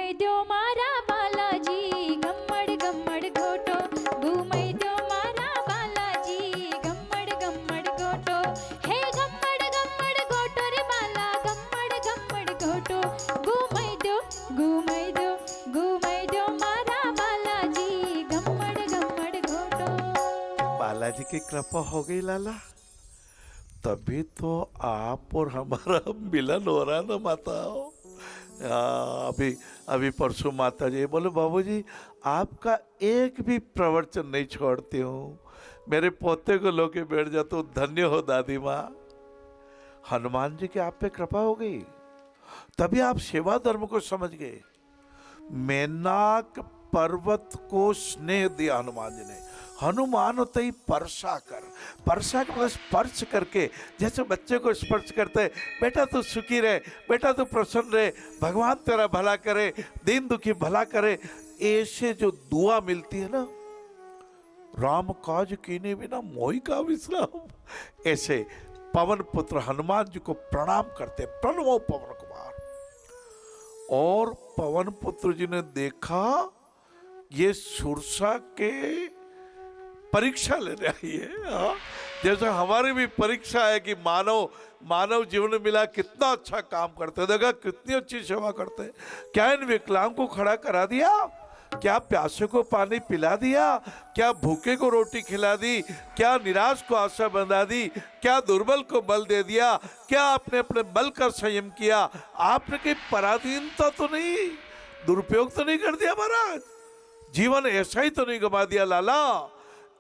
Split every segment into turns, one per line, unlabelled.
घूमई दो मारा बालाजी गम्मड़ गम्मड़ घोटो घूमई दो मारा बालाजी गम्मड़ गम्मड़ घोटो हे गम्मड़ गम्मड़ घोटो रे बाला गम्मड़ गम्मड़ घोटो घूमई दो मारा बालाजी गम्मड़ गम्मड़ घोटो।
बालाजी की कृपा हो गई लाला, तभी तो आप और हमारा मिलन हो रहा ना माता। अभी परसों माता जी बोले बाबूजी आपका एक भी प्रवचन नहीं छोड़ती हूँ, मेरे पोते को लोके बैठ जाता हूँ, धन्य हो दादी माँ। हनुमान जी की आप पे कृपा हो गई, तभी आप सेवा धर्म को समझ गए। मेनाक पर्वत को स्नेह दिया हनुमान जी ने। हनुमान होते ही परसा कर मतलब स्पर्श करके, जैसे बच्चे को स्पर्श करते हैं, बेटा तू सुखी रहे, बेटा तू प्रसन्न रहे, भगवान तेरा भला करे, दीन दुखी भला करे, ऐसे जो दुआ मिलती है ना, राम काज कीने बिना मोहि का विश्राम, ऐसे पवन पुत्र हनुमान जी को प्रणाम करते, प्रणवो पवन कुमार। और पवन पुत्र जी ने देखा ये सुरसा के परीक्षा लेने आई है। जैसे हमारी भी परीक्षा है कि मानव जीवन में मिला कितना अच्छा काम करते, देखा कितनी अच्छी सेवा करते। क्या इन विकलांग को खड़ा करा दिया, क्या प्यासे को पानी पिला दिया, क्या भूखे को रोटी खिला दी, क्या निराश को आशा बंधा दी, क्या दुर्बल को बल दे दिया, क्या आपने अपने बल का संयम किया, आपने कोई पराधीनता तो नहीं, दुरुपयोग तो नहीं कर दिया महाराज, जीवन ऐसा ही तो नहीं गवा दिया लाला।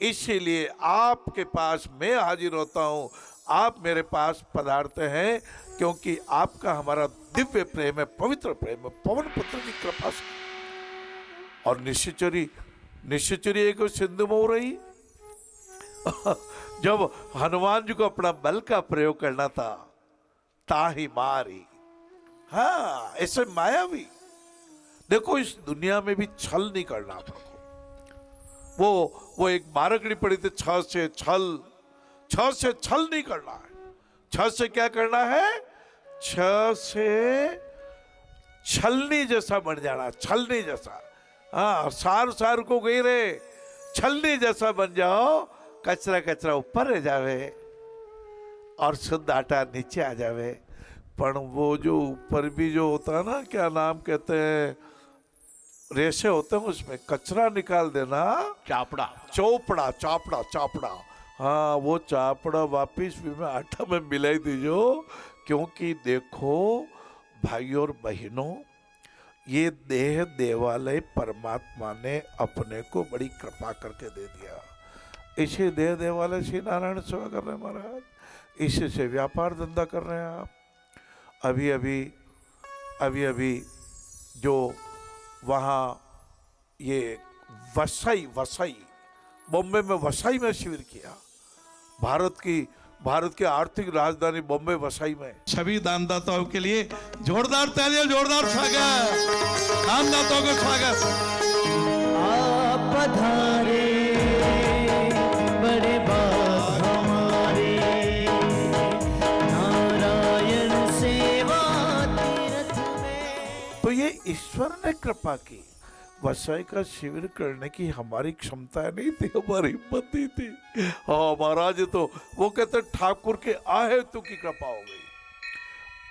इसीलिए आपके पास मैं हाजिर होता हूँ, आप मेरे पास पधारते हैं, क्योंकि आपका हमारा दिव्य प्रेम है, पवित्र प्रेम है, पवन पुत्र की कृपा से। और निश्चरी एक सिंधु मोह रही जब हनुमान जी को अपना बल का प्रयोग करना था, ताही मारी। हाँ, ऐसे मायावी देखो, इस दुनिया में भी छल नहीं करना आपको। वो एक मारकड़ी पड़ी थी, छ से छल नहीं करना है। छ से क्या करना है? छ से छलनी जैसा बन जाना, छलनी जैसा। हाँ, सार को गई रे, छलनी जैसा बन जाओ, कचरा ऊपर रह जावे और शुद्ध आटा नीचे आ जावे। पर वो जो ऊपर भी जो होता है ना, क्या नाम कहते हैं, रेशे होते हैं, उसमें कचरा निकाल देना, चापड़ा। हाँ, वो चापड़ा वापिस भी मैं आटा में मिलाई दीजो, क्योंकि देखो भाइयों और बहनों, ये देह देवालय परमात्मा ने अपने को बड़ी कृपा करके दे दिया। इसे देह देवालय श्री नारायण सेवा कर रहे हैं महाराज, इसी से व्यापार धंधा कर रहे हैं आप। अभी जो वहाँ ये वसई बॉम्बे में वसई में शिविर किया, भारत की आर्थिक राजधानी बॉम्बे वसई में।
सभी दानदाताओं के लिए जोरदार तालियां, जोरदार स्वागत, दानदाताओं को स्वागत।
आप पधारे बड़े बात हमारे, नारायण सेवा तीर्थ में।
तो ये ईश्वर ने कृपा की, वसई का शिविर करने की हमारी क्षमता नहीं थी, हमारी हिम्मत नहीं थी। हाँ महाराज, तो वो कहते ठाकुर के आहे तू की कृपा हो गई।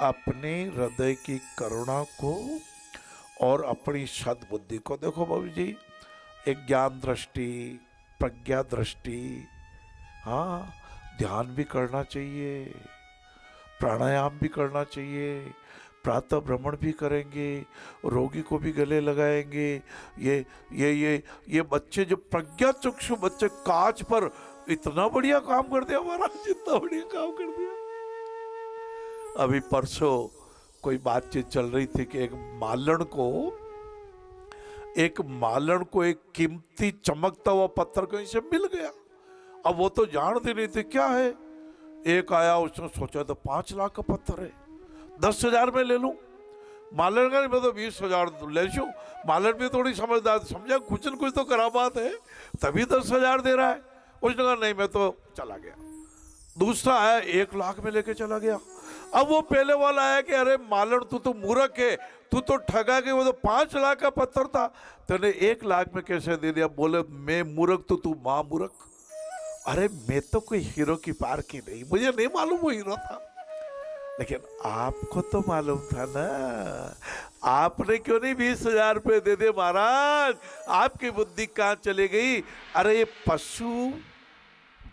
अपने हृदय की करुणा को और अपनी सद्बुद्धि को देखो बाबू जी, एक ज्ञान दृष्टि, प्रज्ञा दृष्टि, हाँ, ध्यान भी करना चाहिए, प्राणायाम भी करना चाहिए, प्रातः भ्रमण भी करेंगे, रोगी को भी गले लगाएंगे। ये बच्चे जो प्रज्ञा चक्षु बच्चे कांच पर इतना बढ़िया काम कर दिया महाराज, इतना बढ़िया काम कर दिया। अभी परसों कोई बातचीत चल रही थी कि एक मालन को एक कीमती चमकता हुआ पत्थर कहीं से मिल गया। अब वो तो जानते नहीं थे क्या है। एक आया, उसने सोचा तो 5 लाख का पत्थर है, 10,000 में ले लूं। मालन का नहीं, मैं तो 20,000 ले लूं। मालन भी थोड़ी समझदार, समझा कुछ न कुछ तो करामात है, तभी 10,000 दे रहा है। उसने कहा नहीं, मैं तो चला गया। दूसरा आया, 1 लाख में लेके चला गया। अब वो पहले वाला आया कि अरे मालड़ तू तो मूर्ख है, तू तो ठगा के, वो तो 5 लाख का पत्थर था, तूने 1 लाख में कैसे दे दिया? बोले मैं मूर्ख तो तू माँ मूर्ख। अरे मैं तो कोई हीरो की पार की नहीं, मुझे नहीं मालूम वो हीरो था, लेकिन आपको तो मालूम था ना। आपने क्यों नहीं 20,000 रुपये दे दे महाराज? आपकी बुद्धि कहाँ चली गई? अरे ये पशु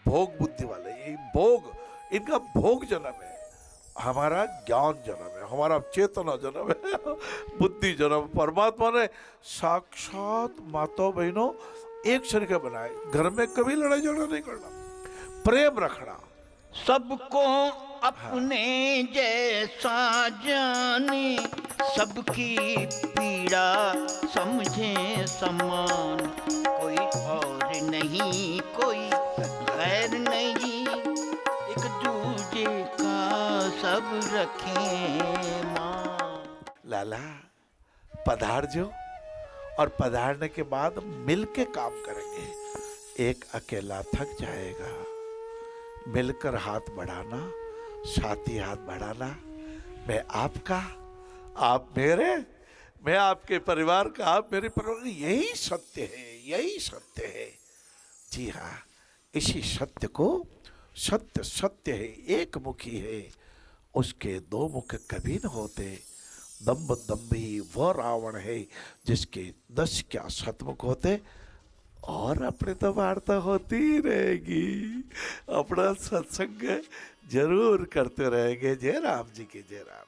भोग बुद्धि वाले, ये भोग, इनका भोग जन्म है, हमारा ज्ञान जन्म है, हमारा चेतना जन्म है, बुद्धि जन्म। परमात्मा ने साक्षात माता बहनों एक शरीर का बनाए, घर में कभी लड़ाई झगड़ा नहीं करना, प्रेम रखना।
सबको अपने जैसा जाने, सबकी पीड़ा समझे समान, कोई और नहीं कोई गैर नहीं, एक दूजे का सब रखें मान।
लाला पधार जो, और पधारने के बाद मिलके काम करेंगे। एक अकेला थक जाएगा, मिलकर हाथ बढ़ाना, साथी हाथ बढ़ाना। मैं आपका, आप मेरे, मैं आपके परिवार का, आप मेरे परिवार, यही सत्य है, यही सत्य है। जी हाँ, इसी सत्य को, सत्य सत्य है, एक मुखी है, उसके 2 मुख कभी न होते। दम्भ दम्भी वह रावण है जिसके 10 क्या सतमुख होते। और अपने तो वार्ता होती ही रहेगी, अपना सत्संग जरूर करते रहेंगे। जय राम जी की जय राम।